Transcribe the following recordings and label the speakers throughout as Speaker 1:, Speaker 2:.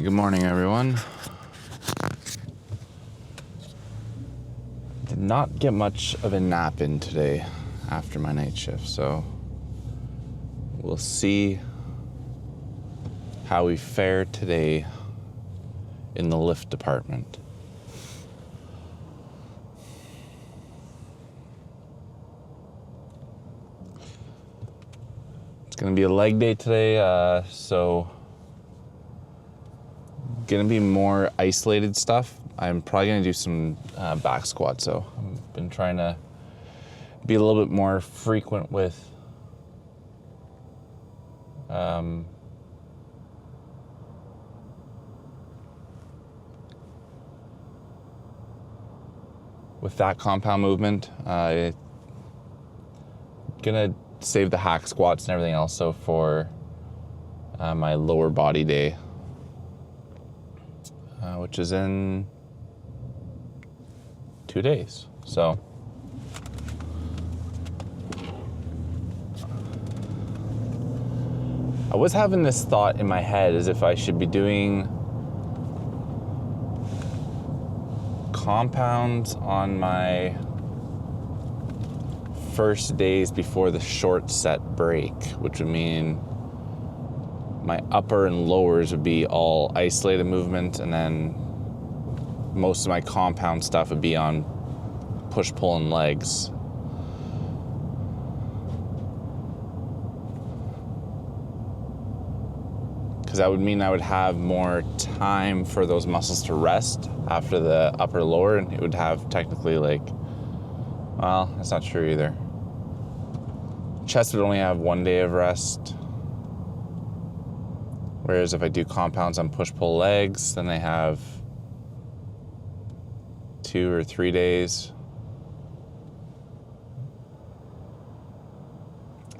Speaker 1: Good morning, everyone. Did not get much of a nap in today after my night shift, so we'll see how we fare today in the lift department. It's gonna be a leg day today, so gonna be more isolated stuff. I'm probably gonna do some back squats, so I've been trying to be a little bit more frequent with that compound movement. Gonna save the hack squats and everything else so for my lower body day, which is in 2 days. So I was having this thought in my head as if I should be doing compounds on my first days before the short set break, which would mean my upper and lowers would be all isolated movement, and then most of my compound stuff would be on push, pull, and legs. Because that would mean I would have more time for those muscles to rest after the upper lower, and it would have technically well, that's not true either. Chest would only have 1 day of rest. Whereas if I do compounds on push-pull legs, then they have 2 or 3 days.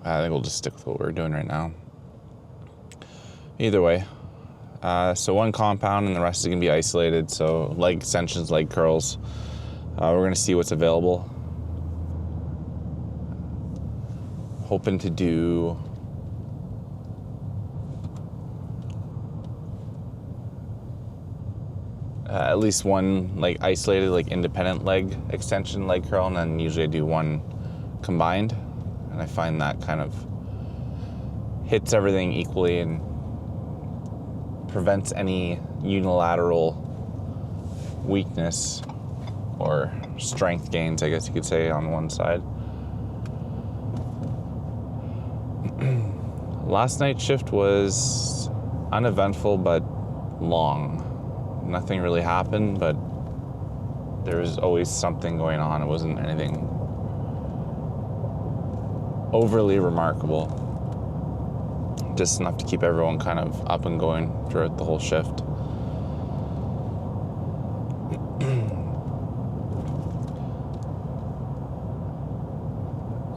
Speaker 1: I think we'll just stick with what we're doing right now. Either way. So one compound and the rest is going to be isolated. So leg extensions, leg curls. We're going to see what's available. Hoping to do at least one isolated, independent leg extension, leg curl, and then usually I do one combined. And I find that kind of hits everything equally and prevents any unilateral weakness or strength gains, I guess you could say, on one side. Last night's shift was uneventful but long. Nothing really happened, but there was always something going on. It wasn't anything overly remarkable. Just enough to keep everyone kind of up and going throughout the whole shift.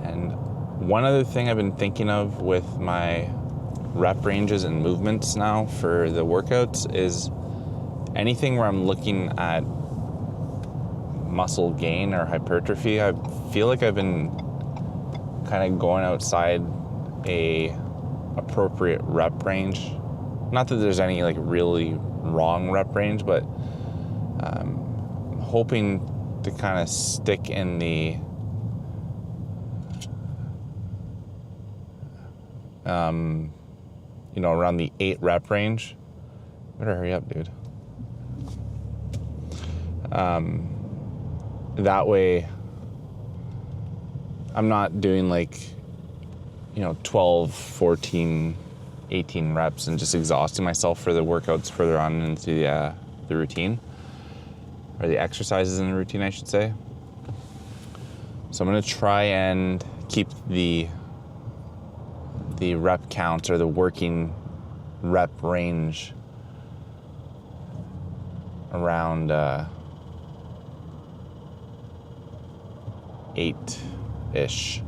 Speaker 1: And one other thing I've been thinking of with my rep ranges and movements now for the workouts is anything where I'm looking at muscle gain or hypertrophy. I feel like I've been kind of going outside a appropriate rep range. Not that there's any really wrong rep range, but hoping to kind of stick in the around the 8 rep range. Better hurry up, dude. That way I'm not doing 12, 14, 18 reps and just exhausting myself for the workouts further on into the routine, or the exercises in the routine, I should say. So I'm going to try and keep the rep counts or the working rep range around 8-ish.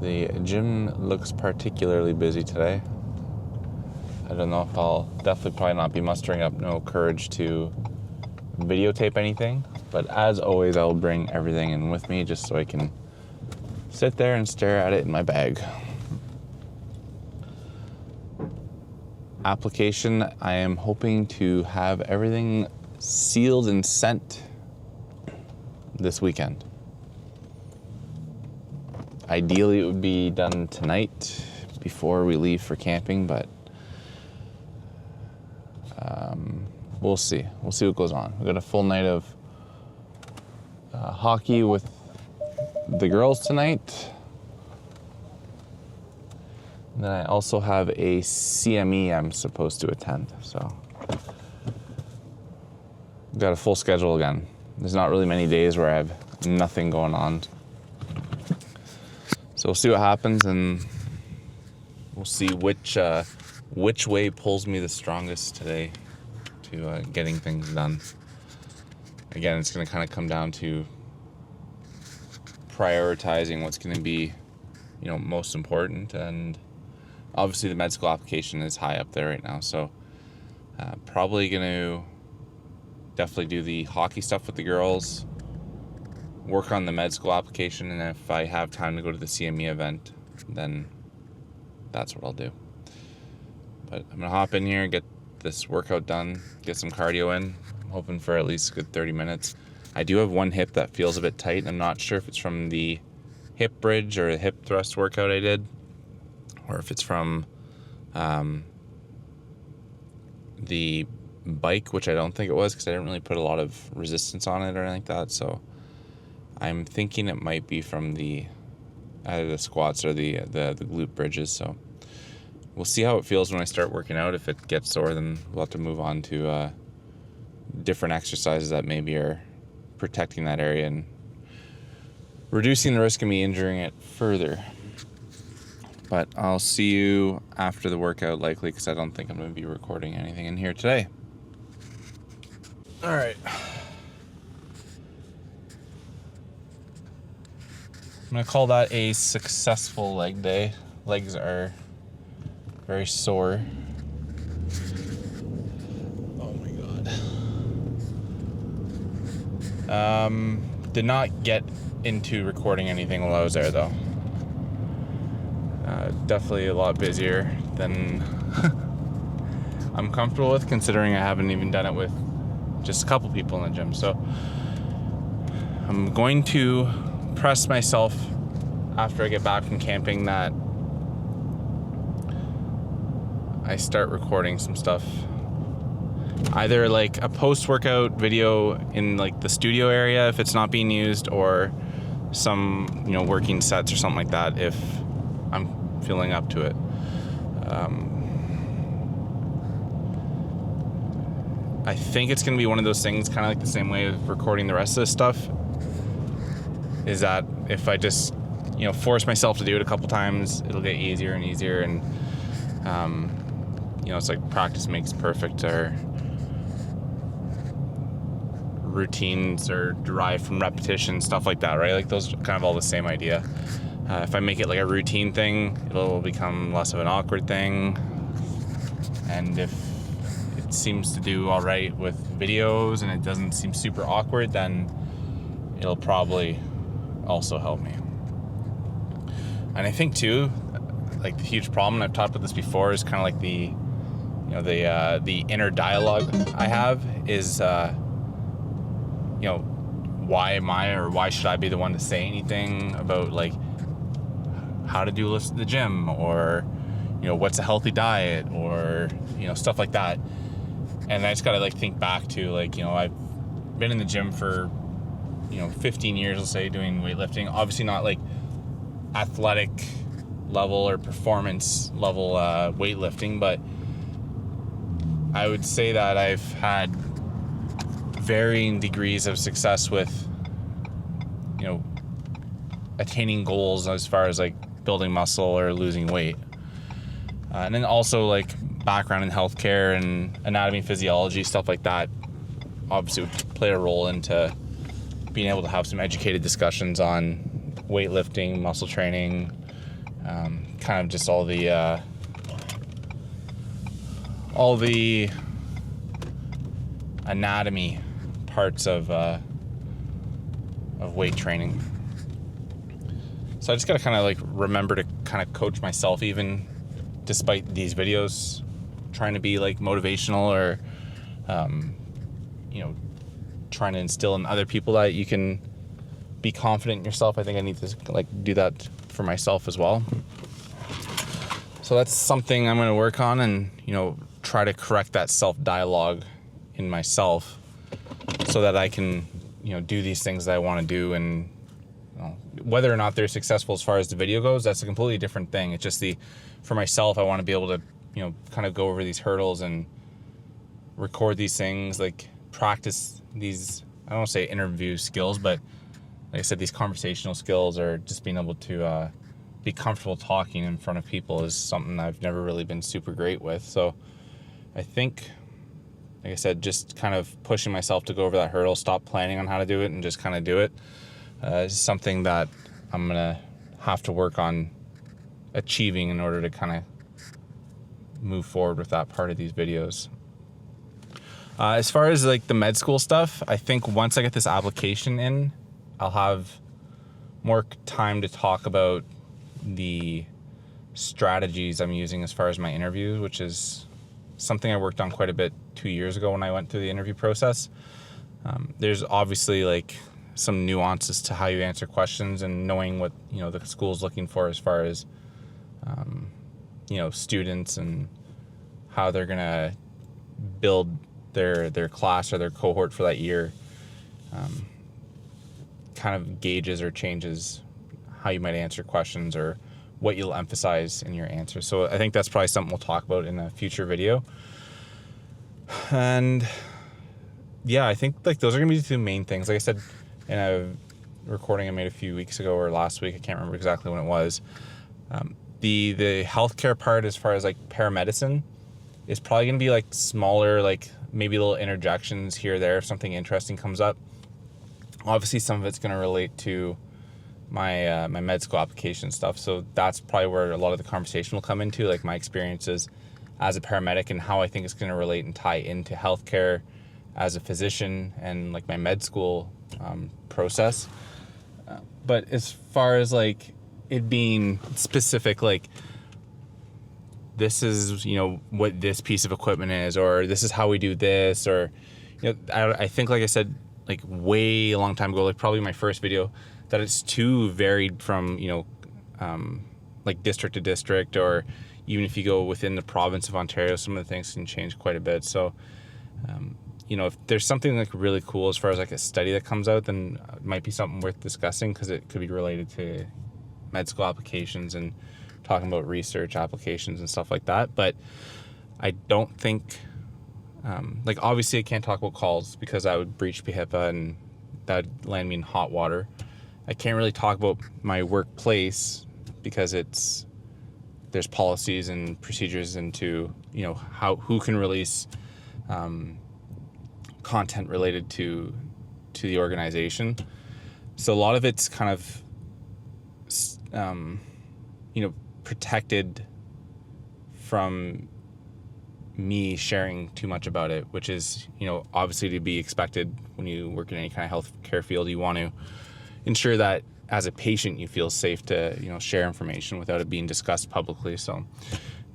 Speaker 1: The gym looks particularly busy today. I don't know if I'll definitely probably not be mustering up no courage to videotape anything, But as always, I'll bring everything in with me just so I can sit there and stare at it in my bag. Application, I am hoping to have everything sealed and sent this weekend. Ideally, it would be done tonight before we leave for camping, but we'll see. We'll see what goes on. We've got a full night of hockey with the girls tonight. And then I also have a CME I'm supposed to attend, so we've got a full schedule again. There's not really many days where I have nothing going on. So we'll see what happens, and we'll see which way pulls me the strongest today to getting things done. Again, it's going to kind of come down to prioritizing what's going to be, most important. And obviously the med school application is high up there right now. So probably going to definitely do the hockey stuff with the girls, work on the med school application, and if I have time to go to the CME event, then that's what I'll do. But I'm going to hop in here, get this workout done, get some cardio in. I'm hoping for at least a good 30 minutes. I do have one hip that feels a bit tight. I'm not sure if it's from the hip bridge or the hip thrust workout I did, or if it's from the bike, which I don't think it was because I didn't really put a lot of resistance on it or anything like that. So I'm thinking it might be from either the squats or the glute bridges. So we'll see how it feels when I start working out. If it gets sore, then we'll have to move on to different exercises that maybe are protecting that area and reducing the risk of me injuring it further. But I'll see you after the workout likely, because I don't think I'm going to be recording anything in here today. All right. I'm going to call that a successful leg day. Legs are very sore. Oh my God. Did not get into recording anything while I was there though. Definitely a lot busier than I'm comfortable with, considering I haven't even done it with just a couple people in the gym. So I'm going to press myself after I get back from camping that I start recording some stuff, either like a post-workout video in like the studio area if it's not being used, or some working sets or something like that if I'm feeling up to it. I think it's going to be one of those things, kind of like the same way of recording the rest of this stuff, is that if I just force myself to do it a couple times, it'll get easier and easier. And it's like practice makes perfect, or routines are derived from repetition, stuff like that, right? Like those are kind of all the same idea. If I make it like a routine thing, it'll become less of an awkward thing. And if it seems to do all right with videos and it doesn't seem super awkward, then it'll probably also help me. And I think too, like the huge problem, and I've talked about this before, is kind of like the inner dialogue I have is, why am I, or why should I be the one to say anything about like how to do lists at the gym, or what's a healthy diet, or stuff like that. And I just gotta like think back to like I've been in the gym for 15 years, let's say, doing weightlifting. Obviously not like athletic level or performance level weightlifting, but I would say that I've had varying degrees of success with attaining goals as far as like building muscle or losing weight, and then also like background in healthcare and anatomy, physiology, stuff like that obviously would play a role into being able to have some educated discussions on weightlifting, muscle training, kind of just all the anatomy parts of of weight training. So I just got to kind of like remember to kind of coach myself, even despite these videos, trying to be like motivational or, trying to instill in other people that you can be confident in yourself. I think I need to like do that for myself as well. So that's something I'm going to work on and, try to correct that self-dialogue in myself so that I can, do these things that I want to do. And whether or not they're successful as far as the video goes, that's a completely different thing. It's just for myself, I want to be able to, kind of go over these hurdles and record these things, like practice these, I don't want to say interview skills, but like I said, these conversational skills or just being able to be comfortable talking in front of people is something I've never really been super great with. So I think, like I said, just kind of pushing myself to go over that hurdle, stop planning on how to do it and just kind of do it is something that I'm going to have to work on achieving in order to kind of move forward with that part of these videos. As far as like the med school stuff, I think once I get this application in, I'll have more time to talk about the strategies I'm using as far as my interviews, which is something I worked on quite a bit 2 years ago when I went through the interview process. There's obviously like some nuances to how you answer questions and knowing what, the school's looking for as far as, students and how they're going to build their class or their cohort for that year. Kind of gauges or changes how you might answer questions or what you'll emphasize in your answer. So I think that's probably something we'll talk about in a future video. And yeah, I think like those are gonna be the two main things. Like I said in a recording I made a few weeks ago or last week, I can't remember exactly when it was. The healthcare part as far as like paramedicine is probably gonna be like smaller, like maybe little interjections here or there if something interesting comes up. Obviously some of it's gonna relate to my med school application stuff. So that's probably where a lot of the conversation will come into, like my experiences as a paramedic and how I think it's going to relate and tie into healthcare as a physician and like my med school process. But as far as like it being specific, like this is, what this piece of equipment is, or this is how we do this, or, I think, like I said, like way a long time ago, like probably my first video, that it's too varied from, like district to district, or even if you go within the province of Ontario, some of the things can change quite a bit. So, if there's something like really cool as far as like a study that comes out, then it might be something worth discussing because it could be related to med school applications and talking about research applications and stuff like that. But I don't think, like obviously I can't talk about calls because that would breach HIPAA and that would land me in hot water. I can't really talk about my workplace because there's policies and procedures into, who can release content related to the organization. So a lot of it's kind of, protected from me sharing too much about it, which is, obviously to be expected when you work in any kind of healthcare field. You want to ensure that as a patient you feel safe to share information without it being discussed publicly. So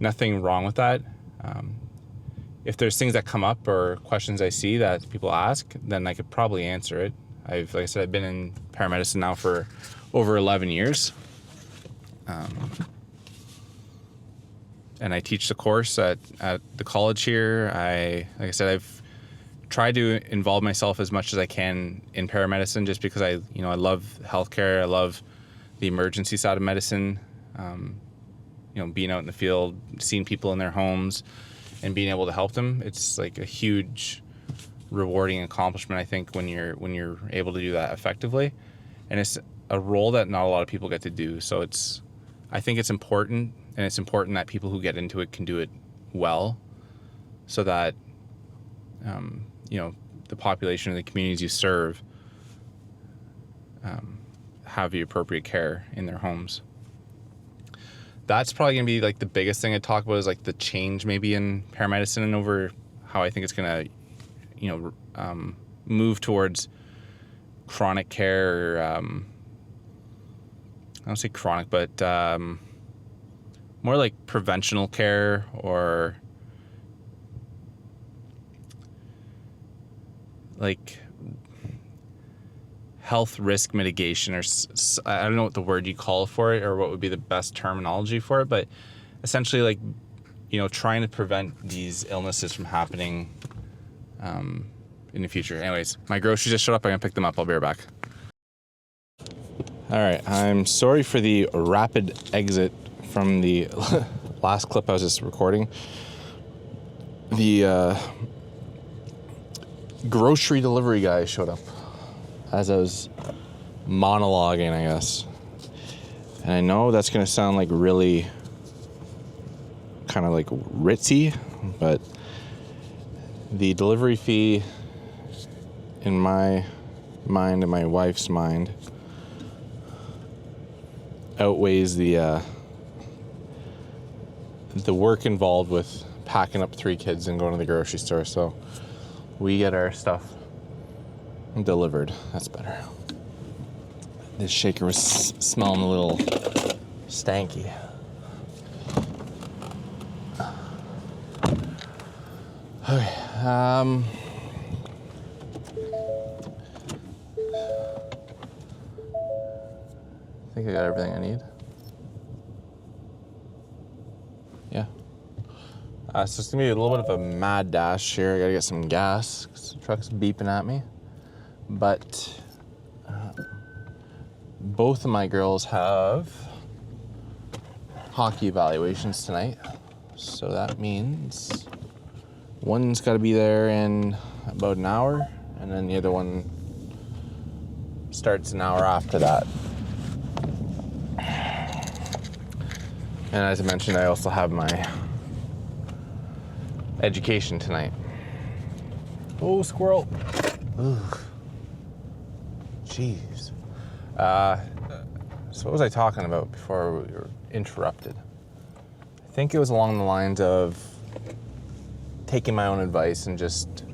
Speaker 1: nothing wrong with that. If there's things that come up or questions I see that people ask, then I could probably answer it. Like I said, I've been in paramedicine now for over 11 years. And I teach the course at the college here. Like I said, I've tried to involve myself as much as I can in paramedicine just because I love healthcare. I love the emergency side of medicine. Being out in the field, seeing people in their homes and being able to help them. It's like a huge rewarding accomplishment, I think, when you're able to do that effectively. And it's a role that not a lot of people get to do. So I think it's important, and it's important that people who get into it can do it well so that the population and the communities you serve have the appropriate care in their homes. That's probably going to be like the biggest thing I talk about, is like the change maybe in paramedicine and over how I think it's going to, move towards chronic care, or I don't say chronic, but more like preventional care, or like health risk mitigation, or I don't know what the word you call for it, or what would be the best terminology for it, but essentially, like, trying to prevent these illnesses from happening in the future. Anyways, my groceries just showed up. I'm gonna pick them up. I'll be right back. All right, I'm sorry for the rapid exit from the last clip I was just recording. The grocery delivery guy showed up as I was monologuing, I guess. And I know that's gonna sound like really kind of like ritzy, but the delivery fee in my mind and my wife's mind outweighs the work involved with packing up 3 kids and going to the grocery store. So we get our stuff delivered. That's better. This shaker was smelling a little stanky. Okay, I think I got everything I need. Yeah. So it's gonna be a little bit of a mad dash here. I gotta get some gas, 'cause the truck's beeping at me. But both of my girls have hockey evaluations tonight. So that means one's got to be there in about an hour, and then the other one starts an hour after that. And as I mentioned, I also have my education tonight. Oh, squirrel. Ugh. Jeez. So what was I talking about before we were interrupted? I think it was along the lines of taking my own advice and just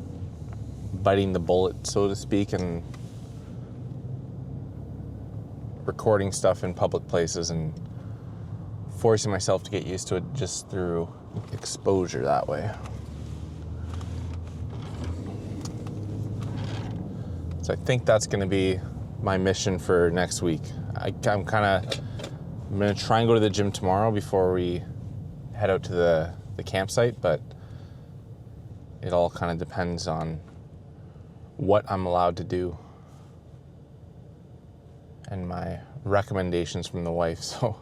Speaker 1: biting the bullet, so to speak, and recording stuff in public places and forcing myself to get used to it just through exposure that way. So I think that's going to be my mission for next week. I'm going to try and go to the gym tomorrow before we head out to the campsite, but it all kind of depends on what I'm allowed to do and my recommendations from the wife. So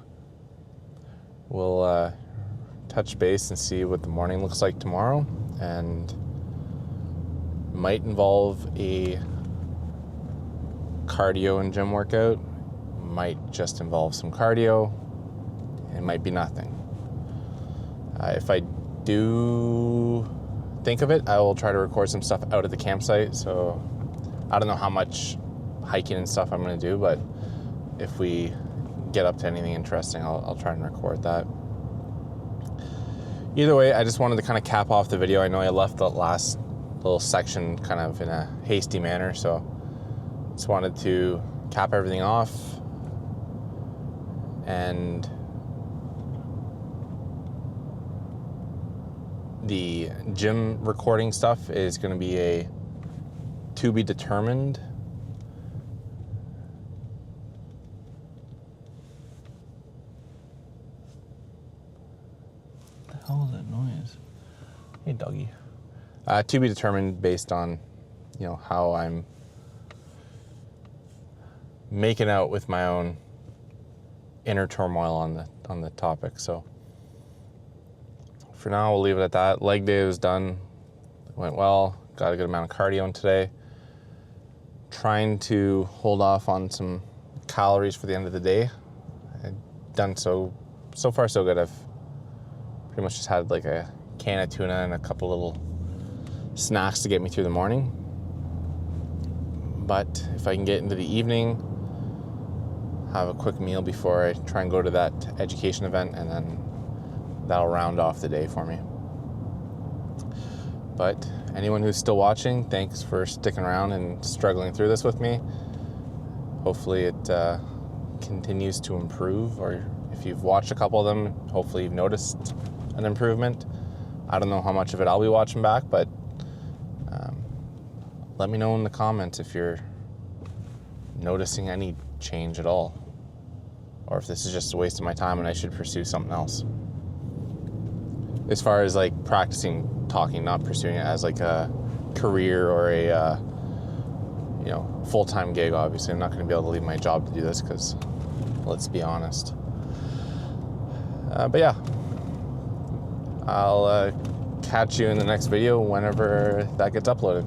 Speaker 1: we'll touch base and see what the morning looks like tomorrow, and might involve a cardio and gym workout, might just involve some cardio, it might be nothing. If I do think of it, I will try to record some stuff out at the campsite. So I don't know how much hiking and stuff I'm going to do, but if we get up to anything interesting, I'll try and record that. Either way, I just wanted to kind of cap off the video. I know I left the last little section kind of in a hasty manner, so just wanted to cap everything off. And the gym recording stuff is going to be a to be determined. What the hell is that noise? Hey, doggy. To be determined based on, how I'm making out with my own inner turmoil on the topic. So for now, we'll leave it at that. Leg day was done. Went well. Got a good amount of cardio in today. Trying to hold off on some calories for the end of the day. I've done so far so good. I've pretty much just had like a can of tuna and a couple little snacks to get me through the morning. But if I can get into the evening, have a quick meal before I try and go to that education event, and then that'll round off the day for me. But anyone who's still watching, thanks for sticking around and struggling through this with me. hopefully it continues to improve, or if you've watched a couple of them, hopefully you've noticed an improvement. I don't know how much of it I'll be watching back, but let me know in the comments if you're noticing any change at all, or if this is just a waste of my time and I should pursue something else. As far as like practicing talking, not pursuing it as like a career or a full-time gig. Obviously I'm not going to be able to leave my job to do this, because let's be honest. But yeah, I'll catch you in the next video whenever that gets uploaded.